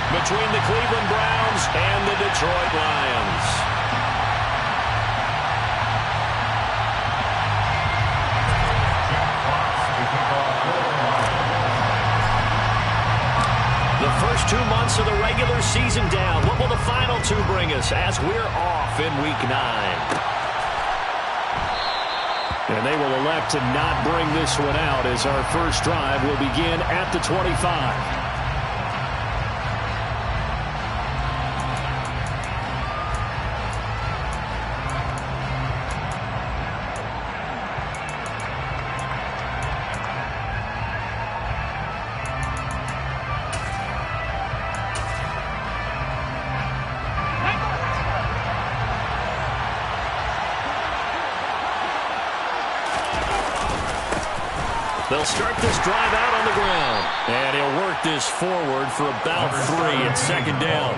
between the Cleveland Browns and the Detroit Lions. The first 2 months of the regular season down. What will the final 2 bring us as we're off in Week 9? And they will elect to not bring this one out as our first drive will begin at the 25. They'll start this drive out on the ground. And he'll work this forward for about 3 at second down.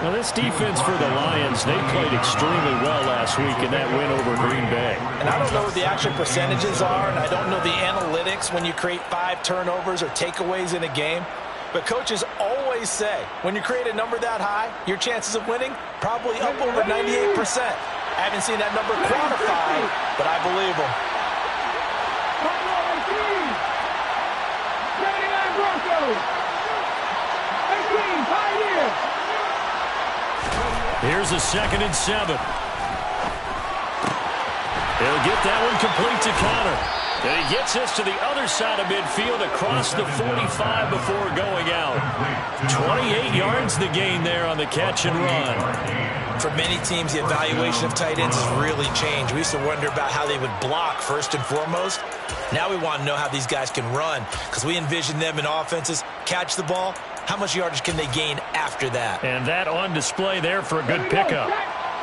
Now, this defense for the Lions, they played extremely well last week in that win over Green Bay. And I don't know what the actual percentages are, and I don't know the analytics when you create 5 turnovers or takeaways in a game. But coaches always say, when you create a number that high, your chances of winning probably up over 98%. I haven't seen that number quantified, but I believe them. Here's a 2nd and 7. He'll get that one complete to Connor. And he gets us to the other side of midfield across the 45 before going out. 28 yards the gain there on the catch and run. For many teams, the evaluation of tight ends has really changed. We used to wonder about how they would block first and foremost. Now we want to know how these guys can run because we envision them in offenses catch the ball. How much yardage can they gain after that? And that on display there for a good pickup.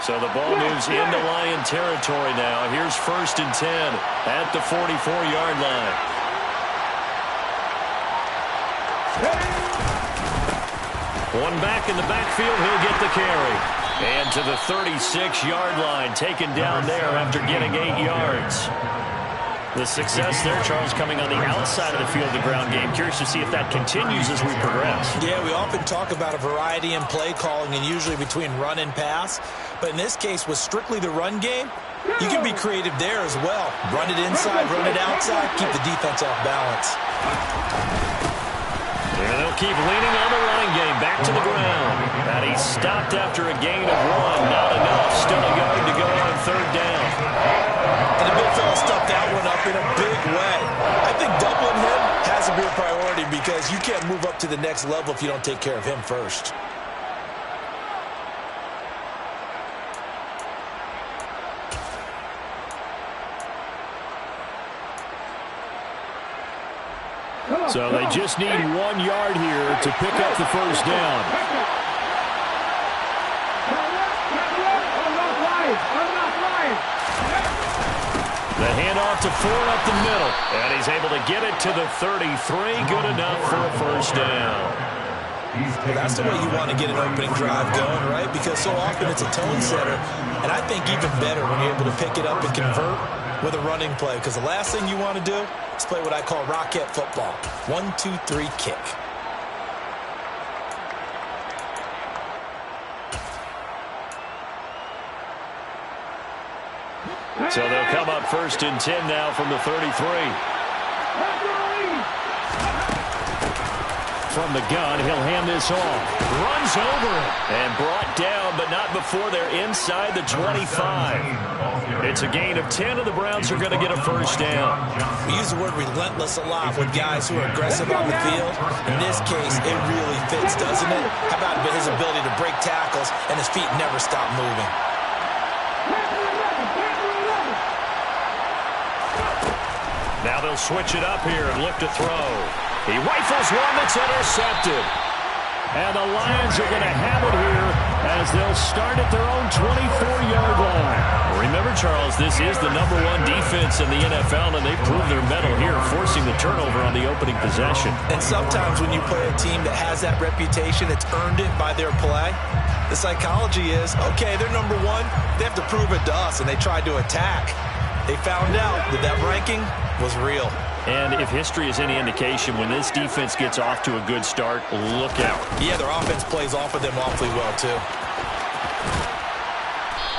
So the ball moves into Lion territory now. Here's 1st and 10 at the 44-yard line. One back in the backfield, he'll get the carry. And to the 36-yard line, taken down there after getting 8 yards. The success there, Charles, coming on the outside of the field, the ground game. Curious to see if that continues as we progress. Yeah, we often talk about a variety in play calling and usually between run and pass. But in this case, with strictly the run game, you can be creative there as well. Run it inside, run it outside, keep the defense off balance. And they'll keep leaning on the running game. Back to the ground. And he stopped after a gain of 1. Not enough. Still a yard to go on 3rd down. And the big fella stuffed that one up in a big way. I think doubling him has to be a priority because you can't move up to the next level if you don't take care of him first. So they just need 1 yard here to pick up the first down. The handoff to Ford up the middle. And he's able to get it to the 33. Good enough for a first down. Well, that's the way you want to get an opening drive going, right? Because so often it's a tone setter. And I think even better when you're able to pick it up and convert with a running play. Because the last thing you want to do is play what I call rocket football. 1, 2, 3, kick. So they'll come up 1st and 10 now from the 33. From the gun, he'll hand this off. Runs over it. And brought down, but not before they're inside the 25. It's a gain of 10, and the Browns are going to get a first down. We use the word relentless a lot with guys who are aggressive on the field. In this case, it really fits, doesn't it? How about his ability to break tackles and his feet never stop moving? Now they'll switch it up here and look to throw. He rifles one that's intercepted. And the Lions are going to have it here as they'll start at their own 24-yard line. Remember, Charles, this is the #1 defense in the NFL, and they proved their mettle here, forcing the turnover on the opening possession. And sometimes when you play a team that has that reputation, it's earned it by their play. The psychology is, okay, they're #1. They have to prove it to us, and they tried to attack. They found out that that ranking was real. And if history is any indication, when this defense gets off to a good start, look out. Yeah, their offense plays off of them awfully well, too.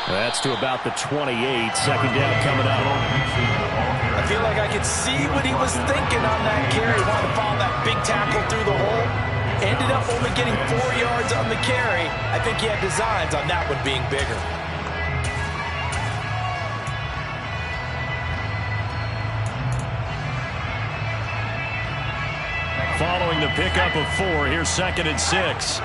That's to about the 28. Second down coming up. I feel like I could see what he was thinking on that carry. Wanted to follow that big tackle through the hole. Ended up only getting 4 yards on the carry. I think he had designs on that one being bigger. Following the pickup of 4, here's 2nd and 6.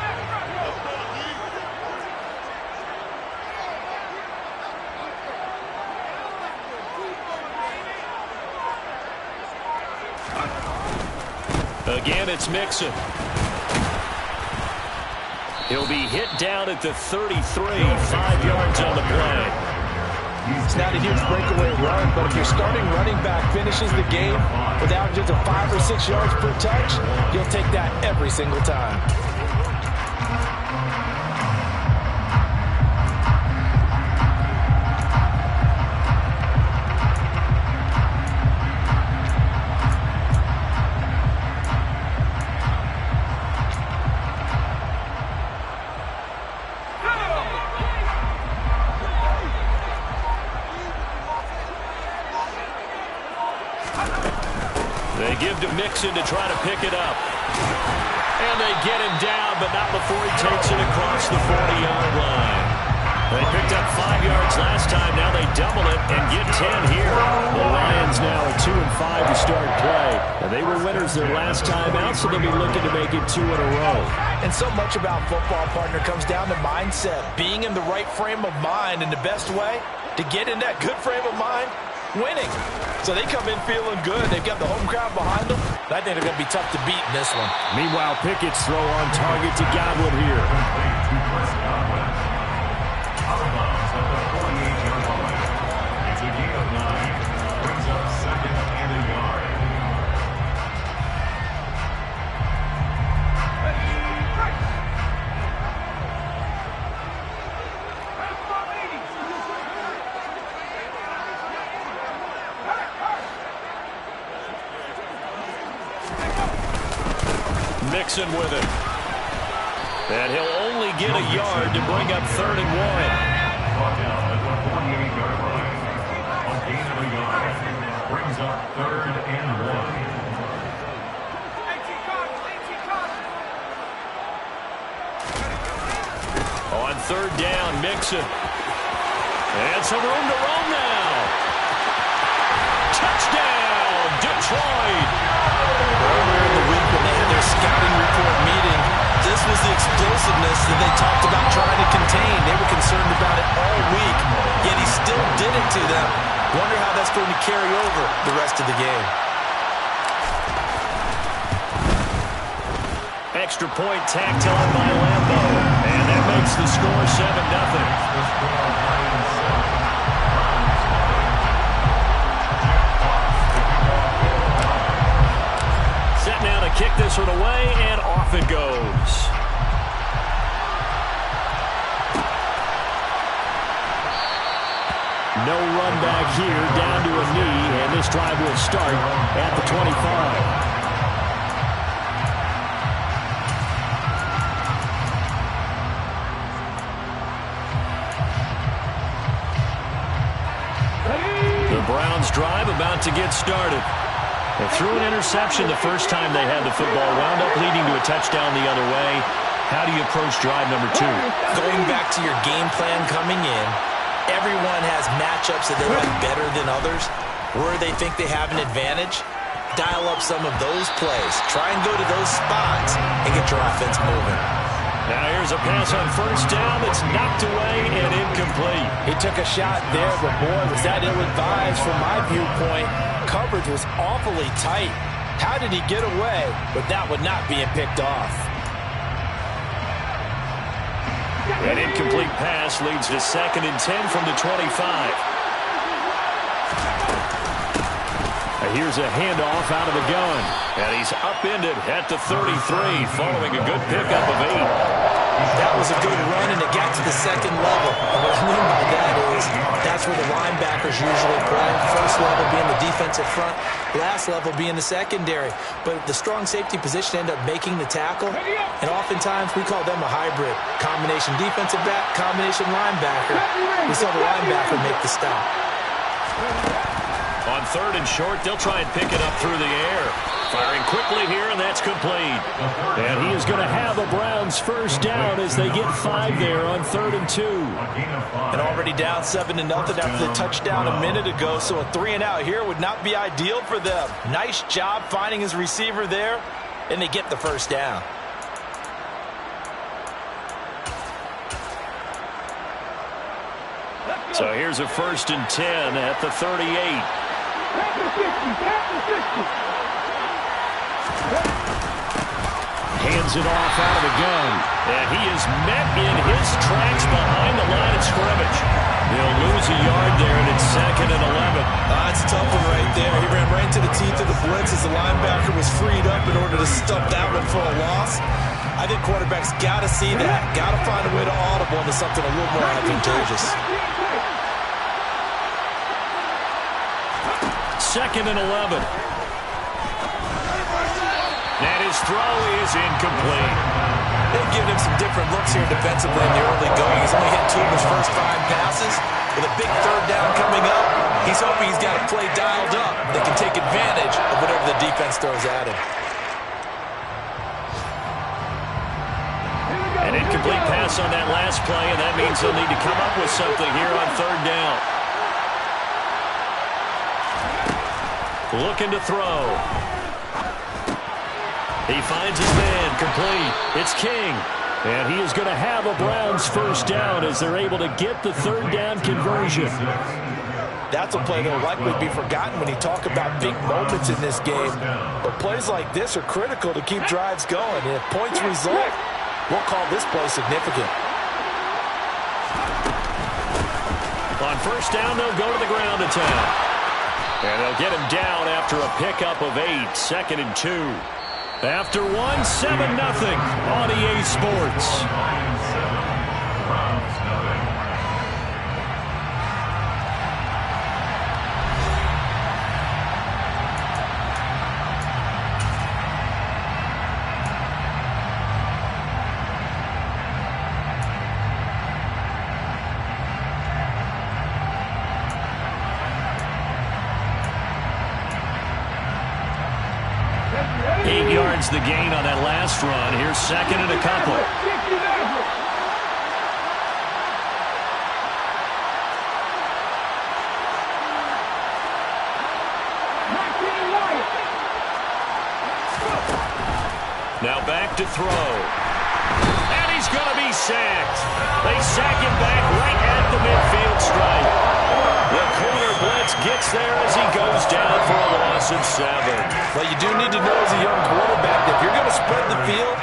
Again, it's Mixon. He'll be hit down at the 33, 5 yards on the play. It's not a huge breakaway run, but if your starting running back finishes the game with averages of 5 or 6 yards per touch, you'll take that every single time. They give to Mixon to try to pick it up. And they get him down, but not before he takes it across the 40-yard line. They picked up 5 yards last time. Now they double it and get 10 here. The Lions now at 2-5 to start play. And they were winners their last time out, so they'll be looking to make it 2 in a row. And so much about football, partner, comes down to mindset. Being in the right frame of mind, and the best way to get in that good frame of mind, winning. So they come in feeling good. They've got the home crowd behind them. I think they're going to be tough to beat in this one. Meanwhile, Pickett's throw on target to Godwin here. Mixon with it. And he'll only get a yard to bring up 3rd and 1. Brings up 3rd and 1. On 3rd down, Mixon. And some room to roam now. Touchdown, Detroit. Earlier in the week when they had their scouting report meeting, this was the explosiveness that they talked about trying to contain. They were concerned about it all week, yet he still did it to them. Wonder how that's going to carry over the rest of the game. Extra point tacked on by Lambo. And that makes the score 7-0. Now to kick this one away, and off it goes. No run back here, down to a knee, and this drive will start at the 25. The Browns drive about to get started. They threw an interception the first time they had the football, wound up leading to a touchdown the other way. How do you approach drive number 2? Going back to your game plan coming in, everyone has matchups that they like better than others. Where they think they have an advantage, dial up some of those plays. Try and go to those spots and get your offense moving. Now here's a pass on 1st down that's knocked away and incomplete. He took a shot there, but boy, was that ill-advised from my viewpoint. Coverage was awfully tight. How did he get away with that one not being picked off? An incomplete pass leads to 2nd and 10 from the 25. Here's a handoff out of the gun. And he's upended at the 33 following a good pickup of 8. That was a good run, and it got to the 2nd level. And what I mean by that is That's where the linebackers usually play. First level being the defensive front, last level being the secondary. But the strong safety position end up making the tackle, and oftentimes we call them a hybrid. Combination defensive back, combination linebacker. We saw the linebacker make the stop. On 3rd and short, they'll try and pick it up through the air. Firing quickly here, and that's complete. And he is going to have a Browns first down as they get 5 there on 3rd and 2. And already down 7-0 after the touchdown a minute ago, so a 3-and-out here would not be ideal for them. Nice job finding his receiver there, and they get the first down. So here's a 1st and 10 at the 38. Hands it off out of the gun. And he is met in his tracks behind the line of scrimmage. He'll lose a yard there, and it's 2nd and 11. That's a tough one right there. He ran right into the teeth of the blitz as the linebacker was freed up in order to stop that one for a loss. I think quarterbacks got to see that. Got to find a way to audible into something a little more advantageous. 2nd and 11. And his throw is incomplete. They've given him some different looks here defensively in the early going. He's only hit 2 of his first 5 passes. With a big 3rd down coming up, he's hoping he's got a play dialed up that can take advantage of whatever the defense throws at him. An incomplete pass on that last play, and that means they'll need to come up with something here on 3rd down. Looking to throw. He finds his man, complete. It's King. And he is going to have a Browns first down as they're able to get the 3rd down conversion. That's a play that will likely be forgotten when you talk about big moments in this game. But plays like this are critical to keep drives going. And if points result, we'll call this play significant. On first down, they'll go to the ground attack. And they'll get him down after a pickup of 8, 2nd and 2. After 1, 7-0 on EA Sports. The gain on that last run. Here's 2nd and a couple. Now back to throw. And he's going to be sacked. They sack him back right at the midfield stripe. The corner blitz gets there as he goes down for a loss of 7. Well, you do need to know as a young quarterback that if you're going to spread the field,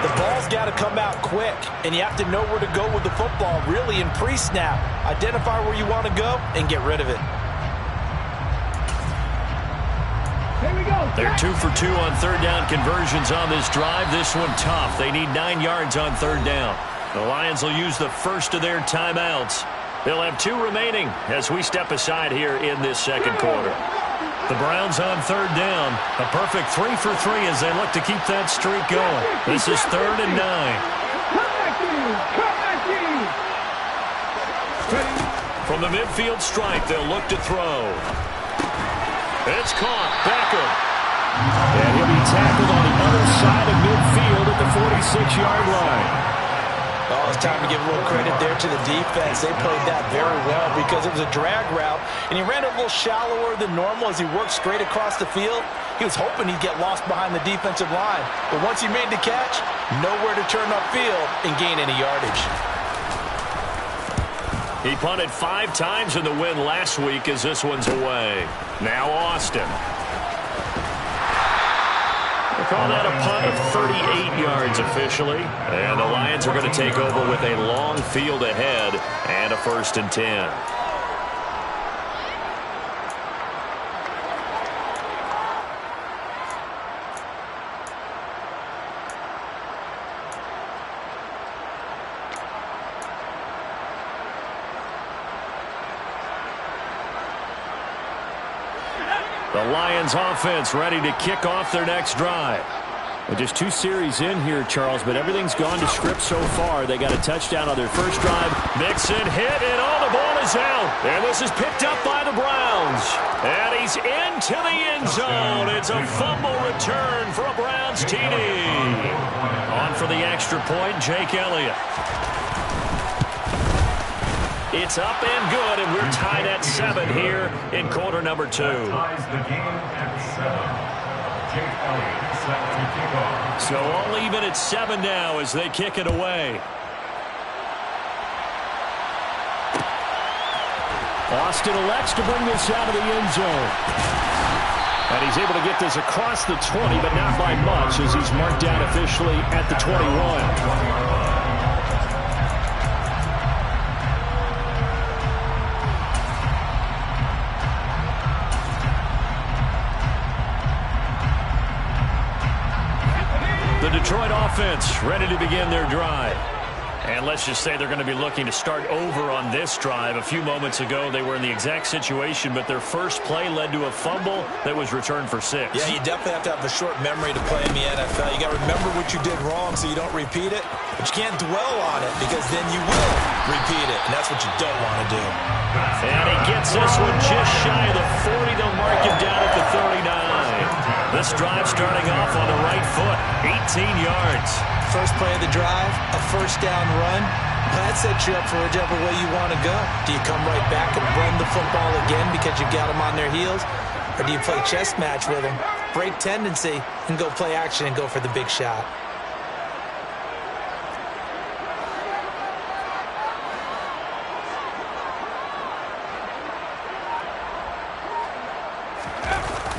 the ball's got to come out quick, and you have to know where to go with the football really in pre-snap. Identify where you want to go and get rid of it. They're 2 for 2 on 3rd down conversions on this drive. This one tough. They need 9 yards on 3rd down. The Lions will use the first of their timeouts. They'll have 2 remaining as we step aside here in this 2nd quarter. The Browns on 3rd down. A perfect 3 for 3 as they look to keep that streak going. This is 3rd and 9. From the midfield stripe, they'll look to throw. It's caught. Beckham. And he'll be tackled on the other side of midfield at the 46-yard line. Oh, it's time to give a little credit there to the defense. They played that very well because it was a drag route, and he ran a little shallower than normal as he worked straight across the field. He was hoping he'd get lost behind the defensive line, but once he made the catch, nowhere to turn upfield and gain any yardage. He punted 5 times in the win last week as this one's away. Now Austin. They call that a punt of 38 yards officially. And the Lions are going to take over with a long field ahead and a 1st and 10. The Lions offense ready to kick off their next drive. Well, just 2 series in here, Charles, but everything's gone to script so far. They got a touchdown on their first drive. Mixon hit, and the ball is out. And this is picked up by the Browns. And he's into the end zone. It's a fumble return for a Browns TD. On for the extra point, Jake Elliott. It's up and good, and we're tied at 7 here in quarter number 2. Ties the game at 7. Jake Elliott set to kick off. So all even at 7 now as they kick it away. Austin elects to bring this out of the end zone. And he's able to get this across the 20, but not by much as he's marked down officially at the 21. The Detroit offense ready to begin their drive. And let's just say they're going to be looking to start over on this drive. A few moments ago, they were in the exact situation, but their first play led to a fumble that was returned for 6. Yeah, you definitely have to have a short memory to play in the NFL. You got to remember what you did wrong so you don't repeat it, but you can't dwell on it because then you will repeat it, and that's what you don't want to do. And he gets this one just shy of the 40. They'll mark him down at the 39. This drive starting off on the right foot, 18 yards. First play of the drive, a first down run. That sets you up for whichever way you want to go. Do you come right back and run the football again because you got them on their heels? Or do you play chess match with them, break tendency, and go play action and go for the big shot?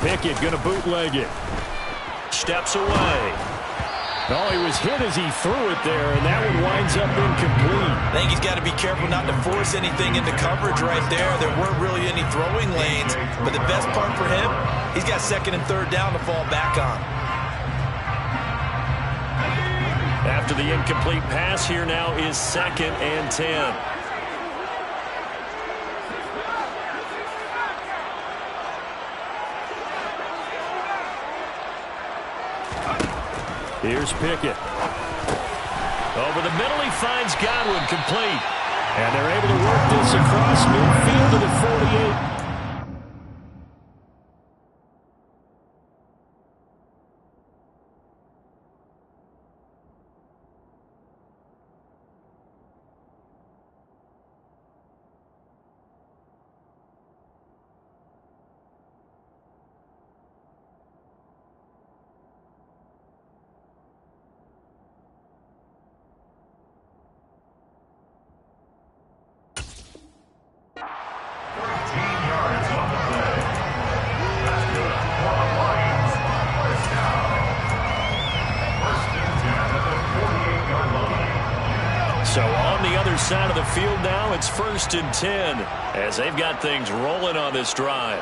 Pickett going to bootleg it. Steps away. Oh, he was hit as he threw it there, and that one winds up incomplete. I think he's got to be careful not to force anything into coverage right there. There weren't really any throwing lanes, but the best part for him, he's got second and third down to fall back on. After the incomplete pass, here now is 2nd and 10. Here's Pickett. Over the middle, he finds Godwin complete. And they're able to work this across midfield to the 48. So on the other side of the field now, it's 1st and 10 as they've got things rolling on this drive.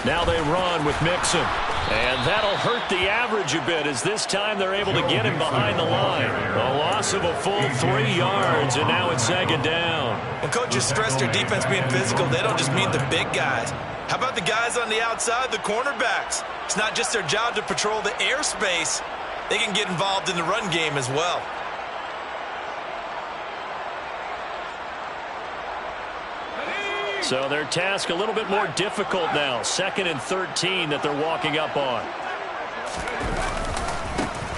Now they run with Mixon. And that'll hurt the average a bit as this time they're able to get him behind the line. A loss of a full 3 yards, and now it's 2nd down. When coaches stress their defense being physical, they don't just mean the big guys. How about the guys on the outside, the cornerbacks? It's not just their job to patrol the airspace. They can get involved in the run game as well. So their task a little bit more difficult now. 2nd and 13 that they're walking up on.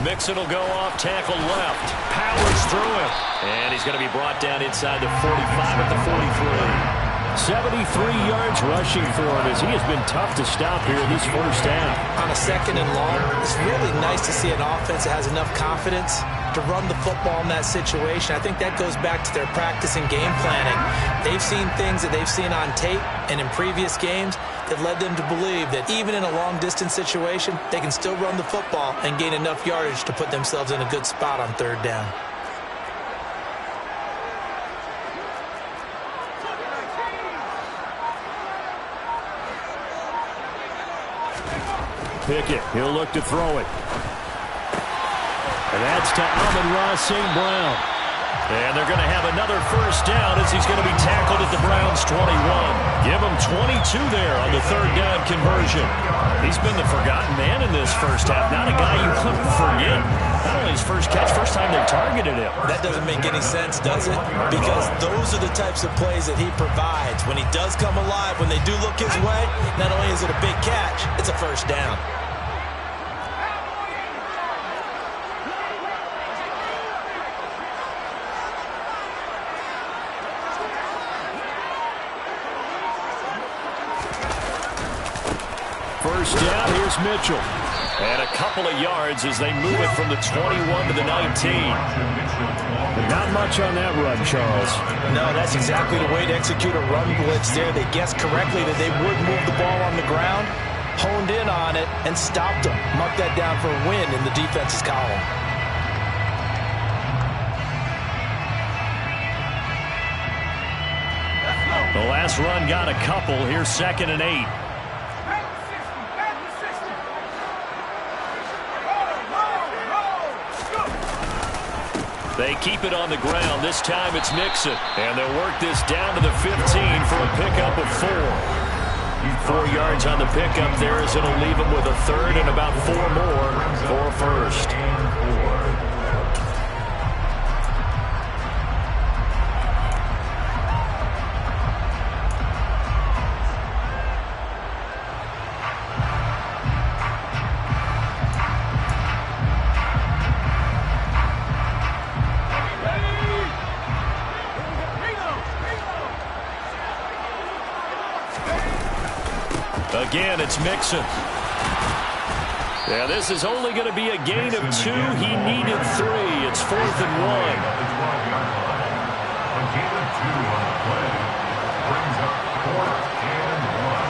Mixon will go off, tackle left. Powers through him. And he's going to be brought down inside the 45 at the 43. 73 yards rushing for him as he has been tough to stop here in this first half. On a 2nd and long, it's really nice to see an offense that has enough confidence to run the football in that situation. I think that goes back to their practice and game planning. They've seen things that they've seen on tape and in previous games that led them to believe that even in a long-distance situation, they can still run the football and gain enough yardage to put themselves in a good spot on 3rd down. Pickett. He'll look to throw it. And that's to Amon-Ra St. Brown. And they're going to have another first down as he's going to be tackled at the Browns' 21. Give him 22 there on the third down conversion. He's been the forgotten man in this first half. Not a guy you couldn't forget. Not only his first catch, first time they targeted him. That doesn't make any sense, does it? Because those are the types of plays that he provides. When he does come alive, when they do look his way, not only is it a big catch, it's a first down. First down, here's Mitchell. And a couple of yards as they move it from the 21 to the 19. Not much on that run, Charles. No, that's exactly the way to execute a run blitz there. They guessed correctly that they would move the ball on the ground, honed in on it, and stopped them. Mark that down for a win in the defense's column. The last run got a couple. Here's 2nd and 8. They keep it on the ground. This time it's Mixon. And they'll work this down to the 15 for a pickup of 4. 4 yards on the pickup there as it'll leave them with a third and about 4 more for a first. Again, it's Mixon. Yeah, this is only going to be a gain of 2. He needed 3. It's 4th and 1. A gain of 2 on the play brings up 4th and 1.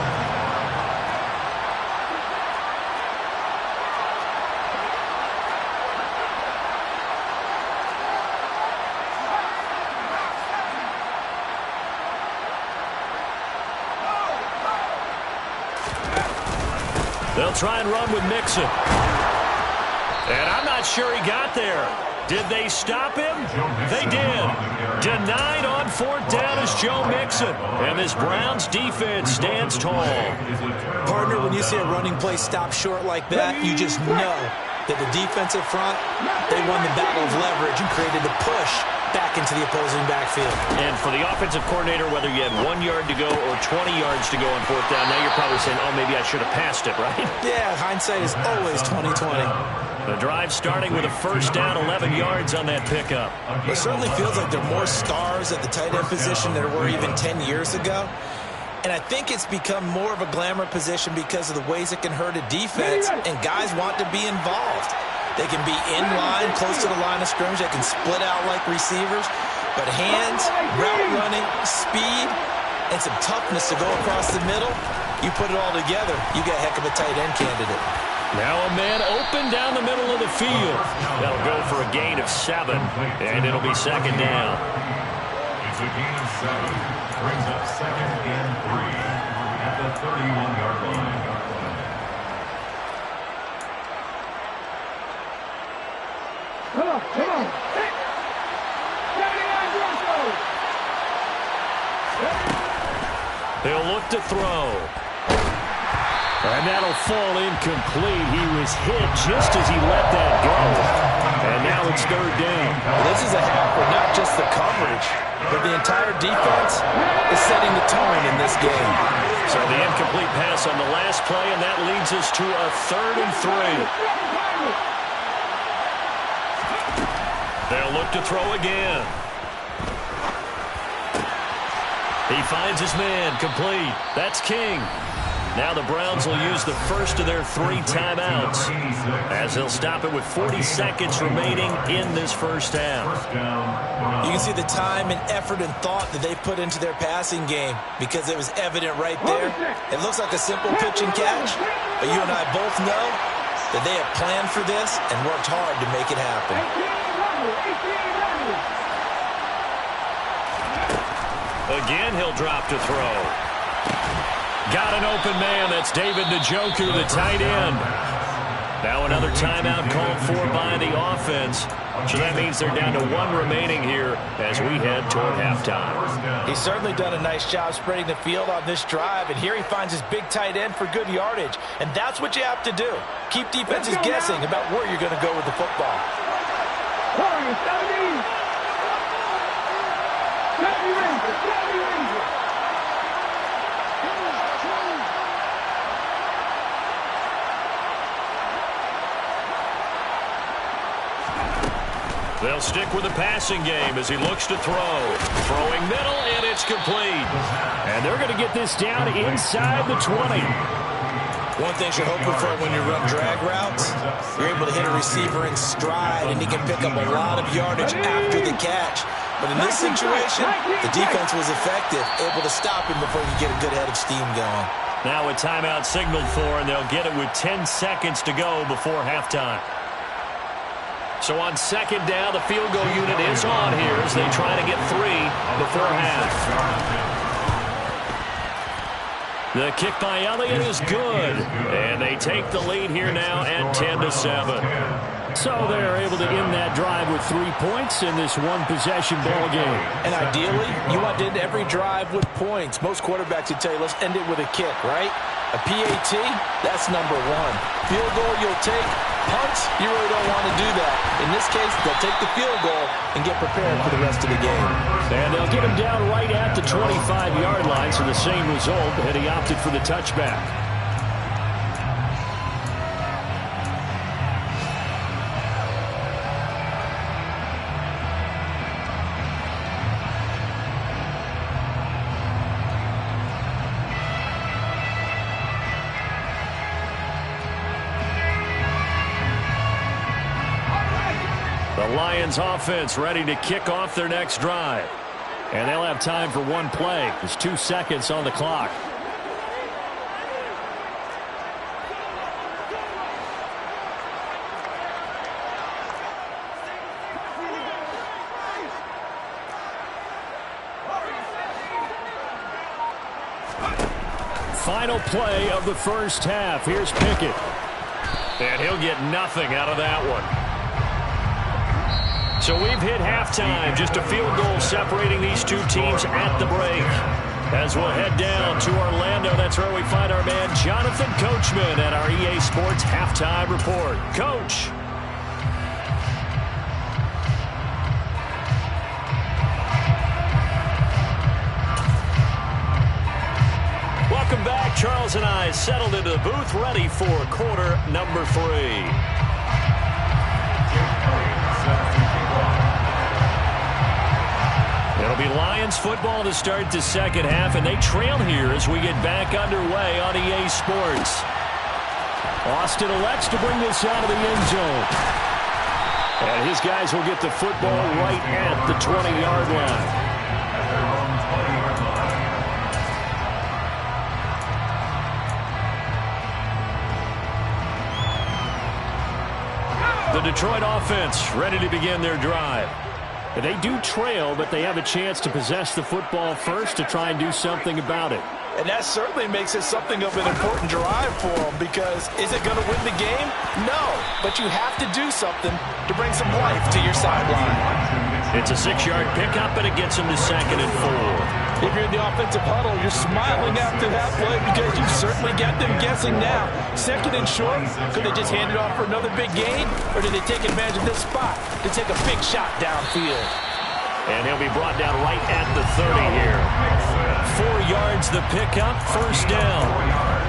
They'll try and run with Mixon. And I'm not sure he got there. Did they stop him? They did. Denied on 4th down is Joe Mixon. And this Browns defense stands tall. Partner, when you see a running play stop short like that, you just know that the defensive front, they won the battle of leverage and created the push back into the opposing backfield. And for the offensive coordinator, whether you had 1 yard to go or 20 yards to go on 4th down, now you're probably saying, oh, maybe I should have passed it, right? Yeah, hindsight is always 20/20. The drive starting with a first down, 11 yards on that pickup. It certainly feels like there are more stars at the tight end position than there were even 10 years ago. And I think it's become more of a glamour position because of the ways it can hurt a defense, and guys want to be involved. They can be in line, close to the line of scrimmage. They can split out like receivers. But hands, route running, speed, and some toughness to go across the middle, you put it all together, you got a heck of a tight end candidate. Now a man open down the middle of the field. That'll go for a gain of 7, and it'll be 2nd down. It's a gain of 7. Brings up 2nd and 3 at the 31-yard line. Come on. They'll look to throw. And that'll fall incomplete. He was hit just as he let that go. And now it's 3rd down. Well, this is a half where not just the coverage, but the entire defense is setting the tone in this game. So the incomplete pass on the last play, and that leads us to a 3rd and 3. They'll look to throw again. He finds his man, complete. That's King. Now the Browns will use the first of their 3 timeouts as they'll stop it with 40 seconds remaining in this first half. You can see the time and effort and thought that they put into their passing game because it was evident right there. It looks like a simple pitch and catch, but you and I both know that they have planned for this and worked hard to make it happen. Again, he'll drop to throw. Got an open man. That's David Njoku, the tight end. Now another timeout called for by the offense. So that means they're down to 1 remaining here as we head toward halftime. He's certainly done a nice job spreading the field on this drive, and here he finds his big tight end for good yardage. And that's what you have to do. Keep defenses guessing about where you're going to go with the football. 70. They'll stick with the passing game as he looks to throw. Throwing middle, and it's complete. And they're going to get this down inside the 20. One thing you're hoping for when you run drag routes, you're able to hit a receiver in stride, and he can pick up a lot of yardage after the catch. But in this situation, the defense was effective, able to stop him before he could get a good head of steam going. Now a timeout signaled for, and they'll get it with 10 seconds to go before halftime. So on second down, the field goal unit is on here as they try to get 3 before half. The kick by Elliott is good. And they take the lead here now at 10-7. So they're able to end that drive with 3 points in this one-possession ball game. And ideally, you want to end every drive with points. Most quarterbacks would tell you, let's end it with a kick, right? A PAT, that's number 1. Field goal you'll take. Punts, you really don't want to do that. In this case, they'll take the field goal and get prepared for the rest of the game. And they'll get him down right at the 25-yard line, so the same result, and he opted for the touchback. The Lions offense ready to kick off their next drive. And they'll have time for 1 play. There's 2 seconds on the clock. Final play of the first half. Here's Pickett. And he'll get nothing out of that one. So we've hit halftime. Just a field goal separating these 2 teams at the break. As we'll head down to Orlando, that's where we find our man Jonathan Coachman at our EA Sports Halftime Report. Coach. Welcome back. Charles and I settled into the booth ready for quarter number 3. It'll be Lions football to start the second half, and they trail here as we get back underway on EA Sports. Austin elects to bring this out of the end zone. And his guys will get the football right at the 20-yard line. The Detroit offense ready to begin their drive. They do trail, but they have a chance to possess the football first to try and do something about it. And that certainly makes it something of an important drive for them, because is it going to win the game? No, but you have to do something to bring some life to your sideline. It's a 6-yard pickup, and it gets them to 2nd and 4. If you're in the offensive huddle, you're smiling after that play because you've certainly got them guessing now. 2nd and short, could they just hand it off for another big gain, or did they take advantage of this spot to take a big shot downfield? And he'll be brought down right at the 30 here. 4 yards the pickup, first down.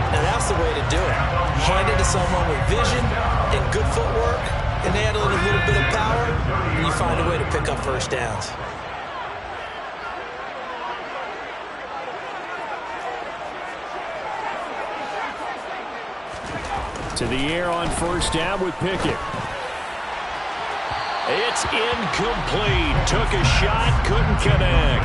Now that's the way to do it. Hand it to someone with vision and good footwork, and add a little bit of power, and you find a way to pick up first downs. To the air on first down with Pickett. It's incomplete. Took a shot, couldn't connect.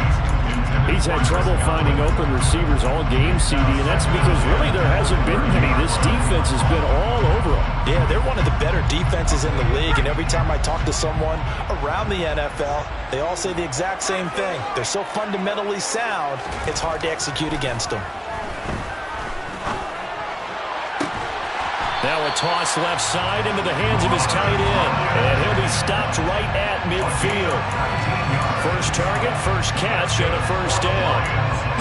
He's had trouble finding open receivers all game, CD, and that's because really there hasn't been many. This defense has been all over them. Yeah, they're one of the better defenses in the league, and every time I talk to someone around the NFL, they all say the exact same thing. They're so fundamentally sound, it's hard to execute against them. Now a toss left side into the hands of his tight end. And he'll be stopped right at midfield. First target, first catch, and a first down.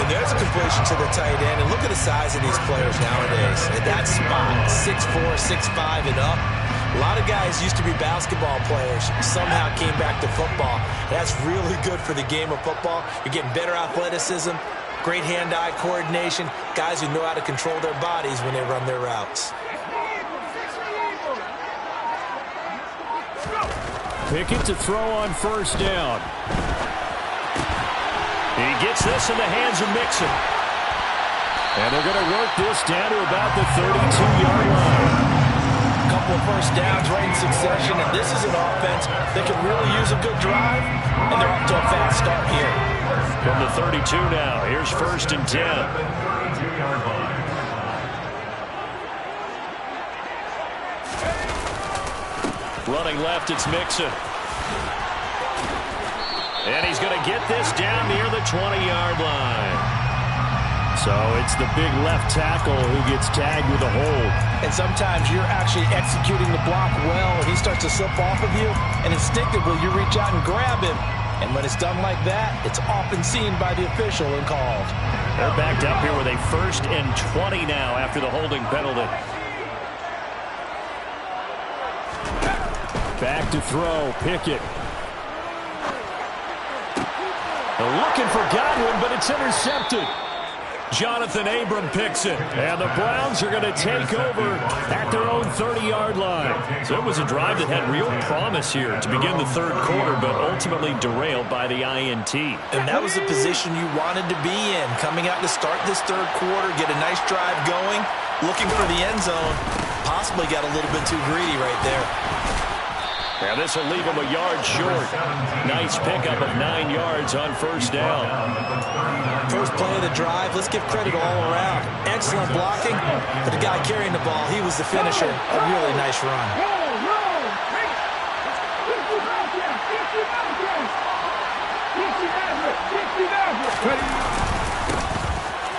And there's a completion to the tight end. And look at the size of these players nowadays. At that spot, 6'4", 6'5", and up. A lot of guys used to be basketball players, somehow came back to football. That's really good for the game of football. You're getting better athleticism, great hand-eye coordination, guys who know how to control their bodies when they run their routes. Pickett to throw on first down. He gets this in the hands of Mixon. And they're going to work this down to about the 32-yard line. A couple of first downs right in succession, and this is an offense that can really use a good drive, and they're off to a fast start here. From the 32 now, here's first and 10. Running left, it's Mixon. And he's going to get this down near the 20-yard line. So it's the big left tackle who gets tagged with a hold. And sometimes you're actually executing the block well, and he starts to slip off of you, and instinctively you reach out and grab him. And when it's done like that, it's often seen by the official and called. They're backed up here with a first and 20 now after the holding penalty. Back to throw, Pickett. They're looking for Godwin, but it's intercepted. Jonathan Abram picks it, and the Browns are going to take over at their own 30-yard line. So it was a drive that had real promise here to begin the third quarter, but ultimately derailed by the INT. And that was the position you wanted to be in, coming out to start this third quarter, get a nice drive going, looking for the end zone. Possibly got a little bit too greedy right there. Now this will leave him a yard short. Nice pickup of 9 yards on first down. First play of the drive, let's give credit all around. Excellent blocking, but the guy carrying the ball, he was the finisher. A really nice run.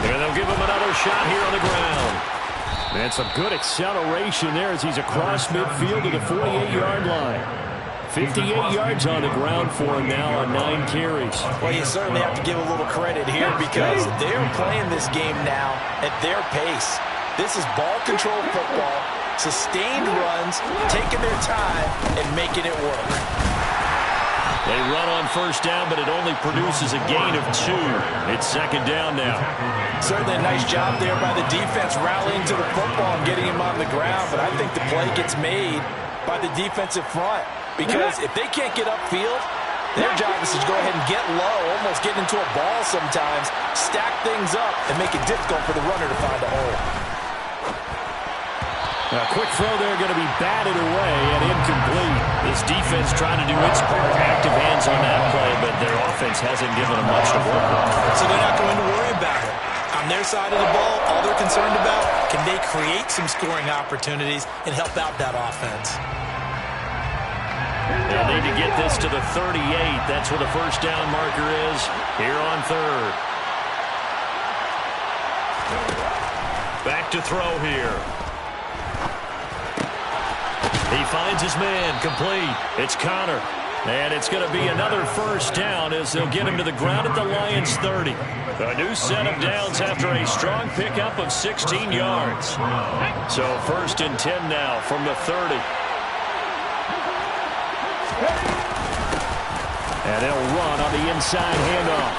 And they'll give him another shot here on the ground. And some good acceleration there as he's across midfield to the 48-yard line. 58 yards on the ground for him now on 9 carries. Well, you certainly have to give a little credit here because they're playing this game now at their pace. This is ball control football, sustained runs, taking their time, and making it work. They run on first down, but it only produces a gain of 2. It's second down now. Certainly a nice job there by the defense rallying to the football and getting him on the ground, but I think the play gets made by the defensive front because if they can't get upfield, their job is to go ahead and get low, almost get into a ball sometimes, stack things up, and make it difficult for the runner to find a hole. A quick throw there going to be batted away and incomplete. This defense trying to do its part. Active hands on that play, but their offense hasn't given them much to work with. So they're not going to worry about it. On their side of the ball, all they're concerned about, can they create some scoring opportunities and help out that offense? They'll need to get this to the 38. That's where the first down marker is here on third. Back to throw here. He finds his man, complete. It's Connor. And it's going to be another first down as they'll get him to the ground at the Lions' 30. A new set of downs after a strong pickup of 16 yards. So first and 10 now from the 30. And they'll run on the inside handoff.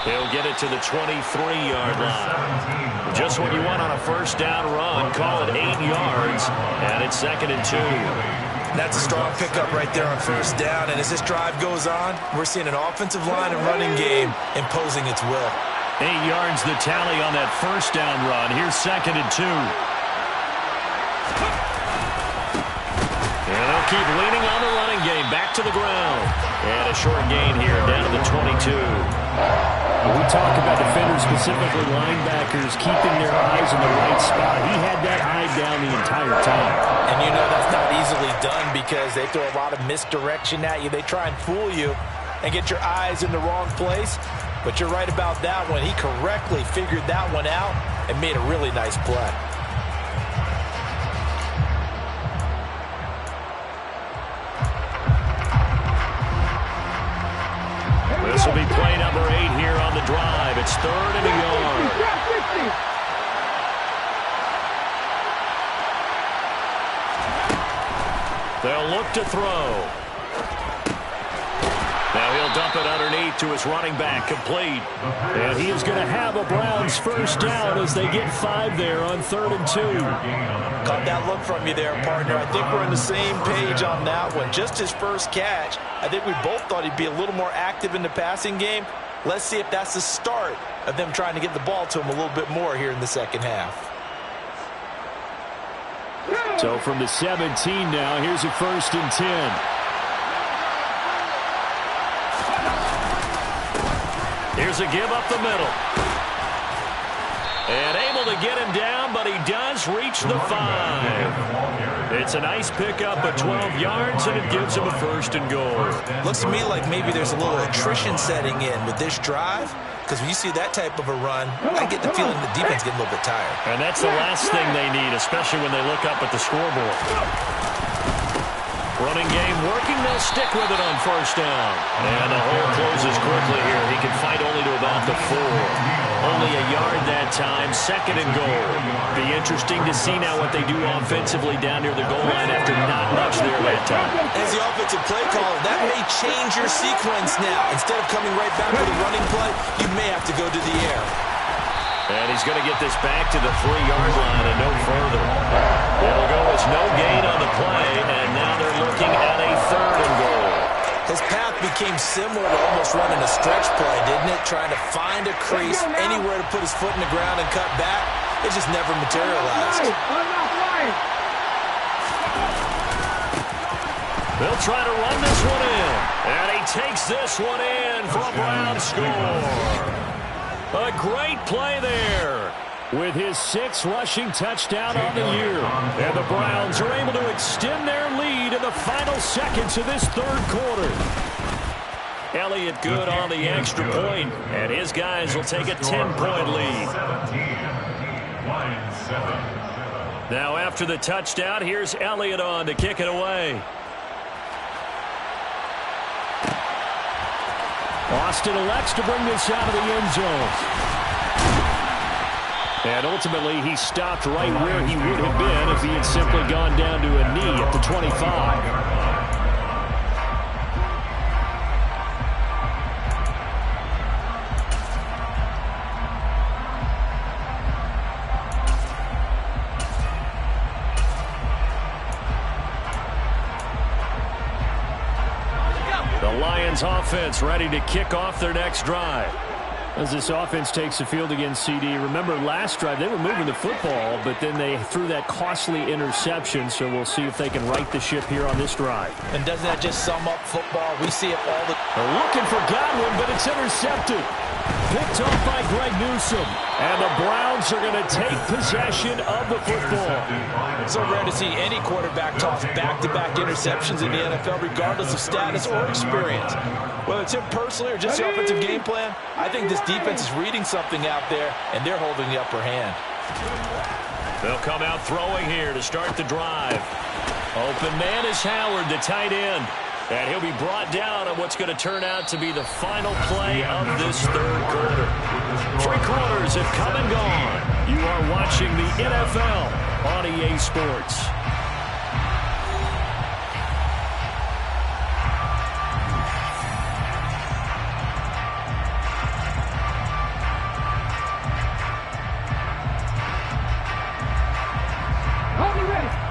He'll get it to the 23-yard line. Just what you want on a first down run. Call it 8 yards, and it's second and 2. That's a strong pickup right there on first down, and as this drive goes on, we're seeing an offensive line and running game imposing its will. 8 yards the tally on that first down run. Here's second and 2. And they'll keep leaning on the running game. Back to the ground. And a short gain here down to the 22. When we talk about defenders, specifically linebackers, keeping their eyes in the right spot, he had that eye down the entire time. And you know that's not easily done because they throw a lot of misdirection at you. They try and fool you and get your eyes in the wrong place. But you're right about that one. He correctly figured that one out and made a really nice play. It's 3rd and a yard. They'll look to throw. Now he'll dump it underneath to his running back, complete. And he is going to have a Browns first down as they get 5 there on 3rd and 2. Caught that look from you there, partner. I think we're on the same page on that one. Just his first catch. I think we both thought he'd be a little more active in the passing game. Let's see if that's the start of them trying to get the ball to him a little bit more here in the second half. So from the 17 now, here's a 1st and 10. Here's a give up the middle. And able to get him down, but he does reach the 5. It's a nice pickup of 12 yards, and it gives him a 1st and goal. Looks to me like maybe there's a little attrition setting in with this drive, because when you see that type of a run, I get the feeling the defense getting a little bit tired. And that's the last thing they need, especially when they look up at the scoreboard. Running game working, they'll stick with it on 1st down. And the hole closes quickly here. He can fight only to about the 4. Only a yard that time, 2nd and goal. Be interesting to see now what they do offensively down near the goal line after not much there that time. As the offensive play caller, that may change your sequence now. Instead of coming right back with a running play, you may have to go to the air. And he's going to get this back to the 3-yard line and no further. It'll go as no gain on the play, and now they're looking at a 3rd and goal. His path became similar to almost running a stretch play, didn't it? Trying to find a crease, anywhere to put his foot in the ground and cut back. It just never materialized. They'll try to run this one in. And he takes this one in for a Browns score. A great play there. With his 6th rushing touchdown on the year. And the Browns are able to extend their lead in the final seconds of this 3rd quarter. Elliott good on the extra point, and his guys will take a 10-point lead. Now after the touchdown, here's Elliott on to kick it away. Austin elects to bring this out of the end zone. And ultimately, he stopped right where he would have been if he had simply gone down to a knee at the 25. The Lions offense ready to kick off their next drive. As this offense takes the field against CD, remember last drive they were moving the football, but then they threw that costly interception, so we'll see if they can right the ship here on this drive. And doesn't that just sum up football? We see it all the time. They're looking for Godwin, but it's intercepted. Picked off by Greg Newsome. And the Browns are going to take possession of the football. It's so rare to see any quarterback toss back-to-back interceptions in the NFL, regardless of status or experience. Whether it's him personally or just the offensive game plan, I think this defense is reading something out there, and they're holding the upper hand. They'll come out throwing here to start the drive. Open man is Howard, the tight end. And he'll be brought down on what's going to turn out to be the final play of this 3rd quarter. 3 quarters have come and gone. You are watching the NFL on EA Sports.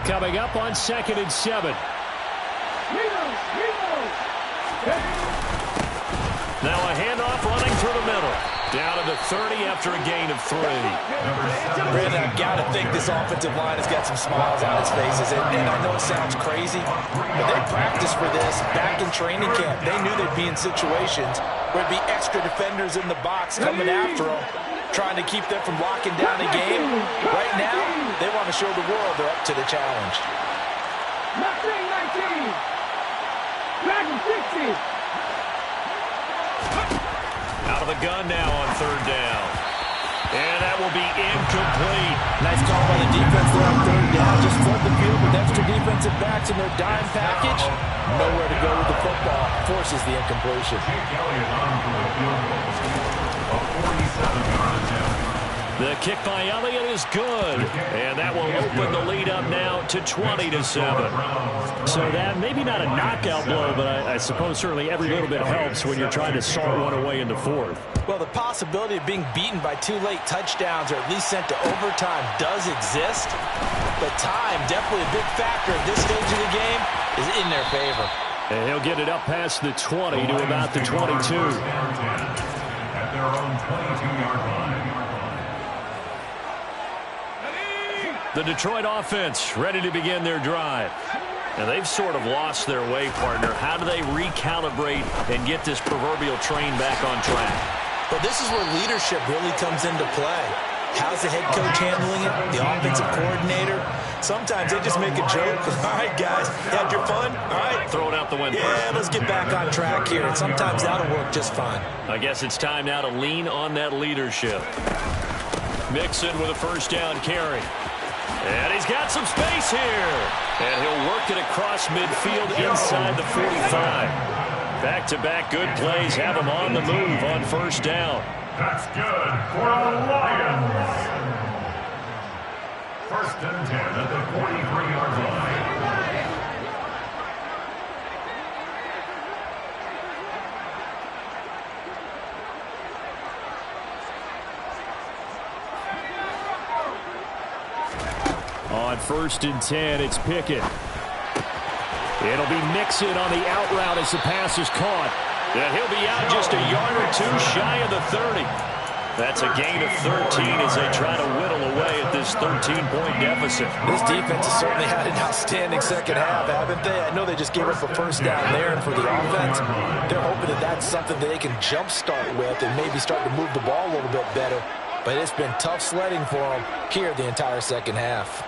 Coming up on 2nd and 7. Now a handoff running through the middle. Down to the 30 after a gain of 3. Brandon, I've got to think this offensive line has got some smiles on its faces. And I know it sounds crazy, but they practiced for this back in training camp. They knew they'd be in situations where there'd be extra defenders in the box coming after them, trying to keep them from locking down a game. Right now, they want to show the world they're up to the challenge. 60. Out of the gun now on 3rd down. And that will be incomplete. Nice call by the defense there on 3rd down. Just flood the field with extra defensive backs in their dime package. Nowhere to go with the football. Forces the incompletion. Elliott on for a field goal of 47 The kick by Elliott is good, and that will open the lead up now to 20-7. So that maybe not a knockout blow, but I suppose certainly every little bit helps when you're trying to salt one away into fourth. Well, the possibility of being beaten by 2 late touchdowns or at least sent to overtime does exist, but time, definitely a big factor at this stage of the game, is in their favor. And he'll get it up past the 20 to about the 22. At their own 22-yard line. The Detroit offense ready to begin their drive. And they've sort of lost their way, partner. How do they recalibrate and get this proverbial train back on track? Well, this is where leadership really comes into play. How's the head coach handling it? The offensive coordinator? Sometimes they just make a joke. All right, guys, you had your fun? All right. Throw it out the window. Yeah, let's get back on track here. And sometimes that'll work just fine. I guess it's time now to lean on that leadership. Mixon with a first down carry. And he's got some space here. And he'll work it across midfield inside the 45. Back-to-back good plays have him on the move on first down. That's good for the Lions. First and 10 at the 43-yard line. On first and 10, it's Pickett. It'll be Mixon on the out route as the pass is caught. And he'll be out just a yard or two shy of the 30. That's a gain of 13 as they try to whittle away at this 13-point deficit. This defense has certainly had an outstanding second half, haven't they? I know they just gave up a first down there, and for the offense, they're hoping that that's something that they can jumpstart with and maybe start to move the ball a little bit better. But it's been tough sledding for them here the entire second half.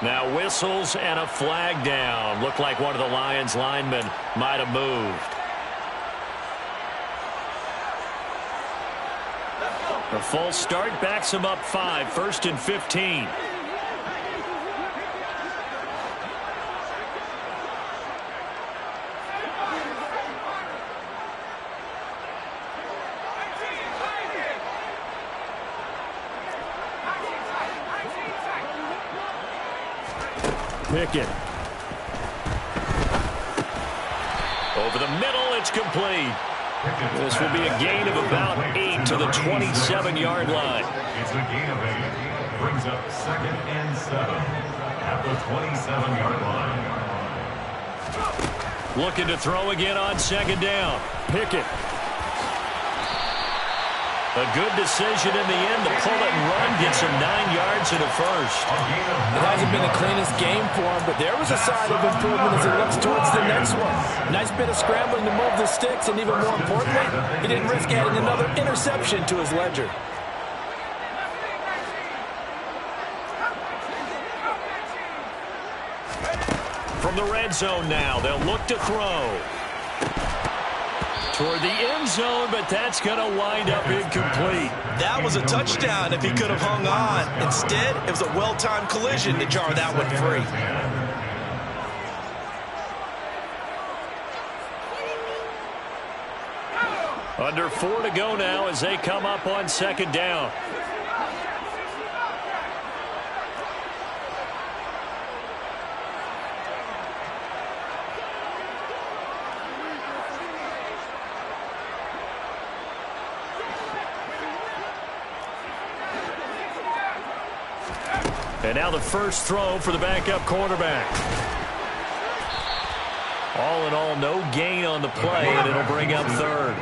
Now whistles and a flag down. Looked like one of the Lions linemen might have moved. The full start backs him up 5, first and 15. Pickett. Over the middle, it's complete. This will be a gain of about 8 to the 27-yard line. It's a gain of 8. Brings up second and 7 at the 27-yard line. Looking to throw again on second down. Pickett. A good decision in the end to pull it and run. Gets him 9 yards and a first. It hasn't been the cleanest game for him, but there was a sign of improvement as he looks towards the next one. Nice bit of scrambling to move the sticks, and even more importantly, he didn't risk adding another interception to his ledger. From the red zone now, they'll look to throw. Toward the end zone, but that's going to wind up incomplete. That was a touchdown if he could have hung on. Instead, it was a well-timed collision to jar that one free. Under 4 to go now as they come up on second down. And now the first throw for the backup quarterback. All in all, no gain on the play, and it'll bring up third.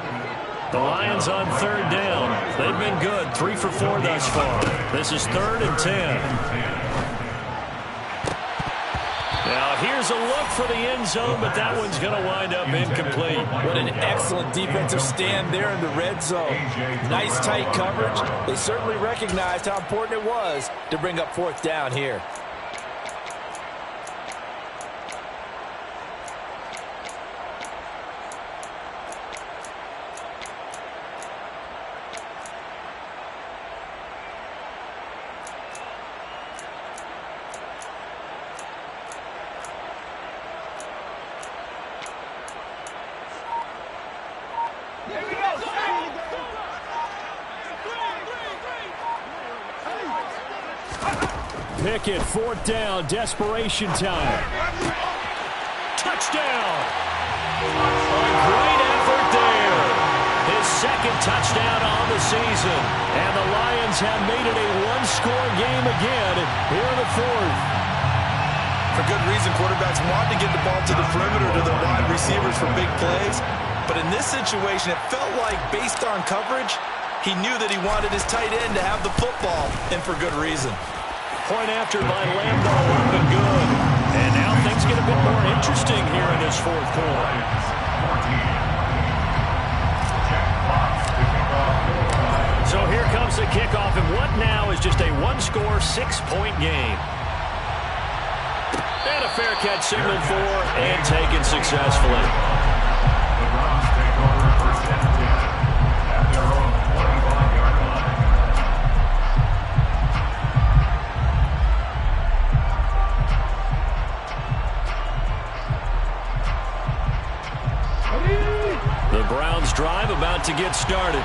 The Lions on third down. They've been good, 3 for 4 thus far. This is 3rd and 10. Now here's a look for the end zone, but that one's going to wind up incomplete. What an excellent defensive stand there in the red zone. Nice tight coverage. They certainly recognized how important it was to bring up 4th down here. Pickett, 4th down, desperation time. Touchdown! A great effort there. His second touchdown on the season. And the Lions have made it a one-score game again here in the 4th. For good reason, quarterbacks want to get the ball to the perimeter to their wide receivers for big plays. But in this situation, it felt like, based on coverage, he knew that he wanted his tight end to have the football, and for good reason. Point after by Lambo, up and good. And now things get a bit more interesting here in this 4th quarter. So here comes the kickoff, and what now is just a one-score, 6-point game. And a fair catch signaled for and taken successfully. The Browns take over 1st and 10 at their own 25-yard line. The Browns drive about to get started.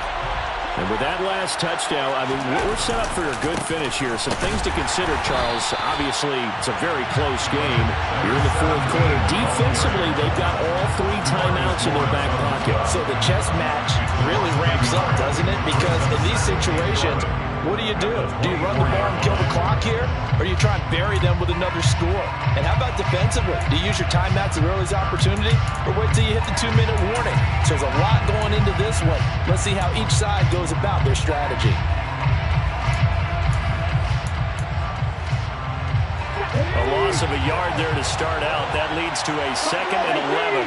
And with that last touchdown, I mean, we're set up for a good finish here. Some things to consider, Charles. Obviously, it's a very close game. You're in the 4th quarter. Defensively, they've got all 3 timeouts in their back pocket. So the chess match really ramps up, doesn't it? Because in these situations, what do? Do you run the ball and kill the clock here? Or do you try and bury them with another score? And how about defensively? Do you use your timeouts at early's opportunity? Or wait till you hit the 2-minute warning? So there's a lot going into this one. Let's see how each side goes about their strategy. A loss of a yard there to start out. That leads to a 2nd and 11.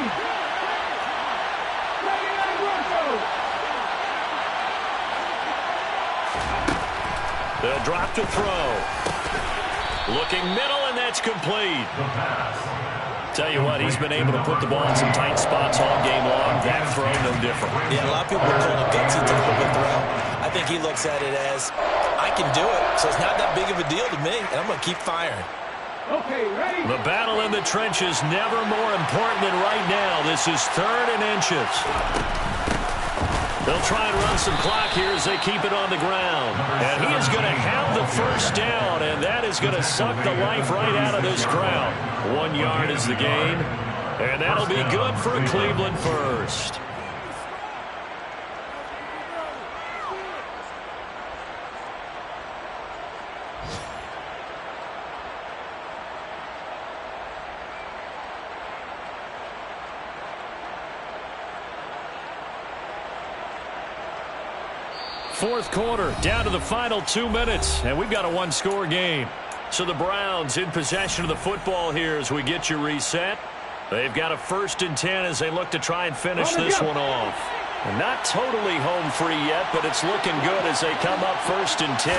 They'll drop to throw. Looking middle, and that's complete. Tell you what, he's been able to put the ball in some tight spots all game long. That throw, no different. Yeah, a lot of people would call it a gutsy type of a throw. I think he looks at it as, I can do it, so it's not that big of a deal to me, and I'm going to keep firing. Okay, ready? The battle in the trenches never more important than right now. This is 3rd and inches. They'll try and run some clock here as they keep it on the ground. And he is going to have the 1st down, and that is going to suck the life right out of this crowd. 1 yard is the gain, and that'll be good for a Cleveland first. Fourth quarter, down to the final 2 minutes, and we've got a one-score game. So the Browns in possession of the football here as we get you reset. They've got a 1st and 10 as they look to try and finish this one off. And not totally home free yet, but it's looking good as they come up 1st and 10.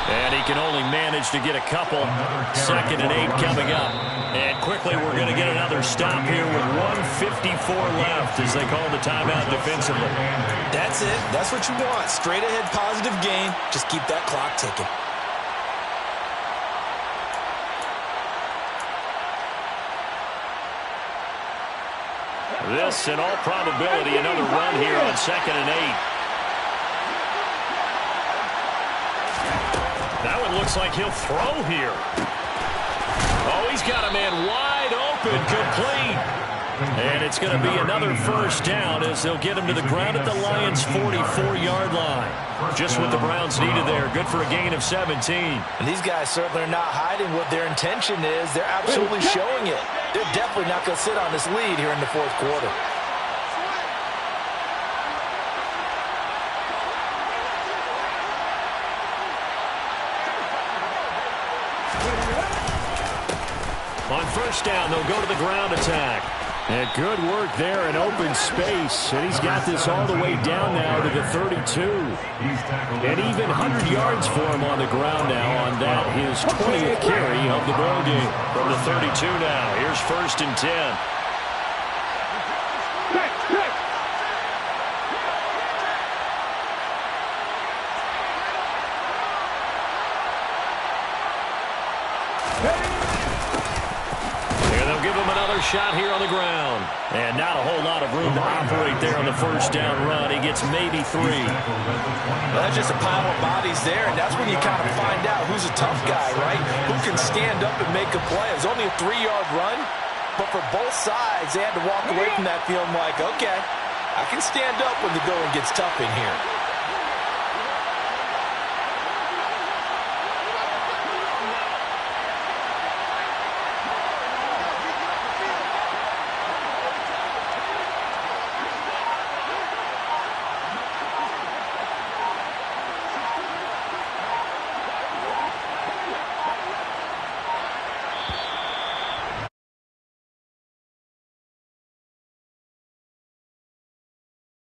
And he can only manage to get a couple. 2nd and 8 coming up. And quickly we're going to get another stop here with 1:54 left as they call the timeout defensively. That's it. That's what you want. Straight ahead positive gain. Just keep that clock ticking. This, in all probability, another run here on 2nd and 8. That one looks like he'll throw here. Oh, he's got a man wide open, complete. And it's going to be another 1st down as they'll get him to the ground at the Lions' 44-yard line. Just what the Browns needed there. Good for a gain of 17. And these guys certainly are not hiding what their intention is. They're absolutely showing it. They're definitely not going to sit on this lead here in the 4th quarter. On 1st down, they'll go to the ground attack. And good work there in open space. And he's got this all the way down now to the 32. And even 100 yards for him on the ground now on that, his 20th carry of the ball game. From the 32 now, here's 1st and 10. Shot here on the ground. And not a whole lot of room to operate there on the first down run. He gets maybe 3. Well, that's just a pile of bodies there, and that's when you kind of find out who's a tough guy, right? Who can stand up and make a play. It was only a 3-yard run, but for both sides, they had to walk away from that feeling like, okay, I can stand up when the going gets tough in here.